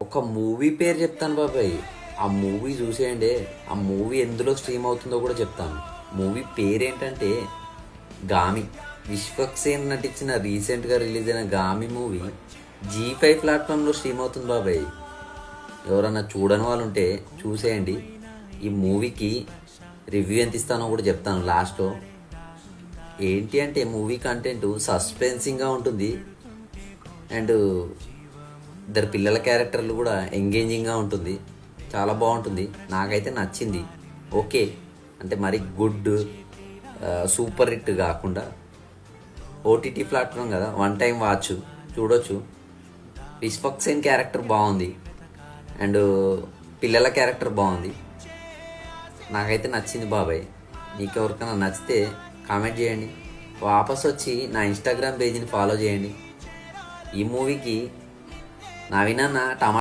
ఒక మూవీ పేరు చెప్తాను బాబాయ్. ఆ మూవీ చూసేయండి. ఆ మూవీ ఎందులో స్ట్రీమ్ అవుతుందో కూడా చెప్తాను. మూవీ పేరేంటంటే గామి. విశ్వక్సేన్ నటించిన రీసెంట్గా రిలీజ్ అయిన గామి మూవీ G5 ప్లాట్ఫామ్లో స్ట్రీమ్ అవుతుంది బాబాయ్. ఎవరన్నా చూడని వాళ్ళు ఉంటే చూసేయండి. ఈ మూవీకి రివ్యూ ఎంత ఇస్తానో కూడా చెప్తాను లాస్ట్లో. ఏంటి అంటే మూవీ కంటెంట్ సస్పెన్సింగ్గా ఉంటుంది అండ్ ఇద్దరు పిల్లల క్యారెక్టర్లు కూడా ఎంగేజింగ్గా ఉంటుంది. చాలా బాగుంటుంది. నాకైతే నచ్చింది. ఓకే అంటే మరి గుడ్ సూపర్ హిట్ కాకుండా ఓటీటీ ప్లాట్ఫామ్ కదా, వన్ టైం వాచ్ చూడొచ్చు. విశ్వక్సేన్ క్యారెక్టర్ బాగుంది అండ్ పిల్లల క్యారెక్టర్ బాగుంది. నాకైతే నచ్చింది బాబాయ్. మీకు ఎవరికైనా నచ్చితే కామెంట్ చేయండి. వాపస్ వచ్చి నా ఇన్స్టాగ్రామ్ పేజీని ఫాలో చేయండి. ఈ మూవీకి నవీన్ అన్న టమాటా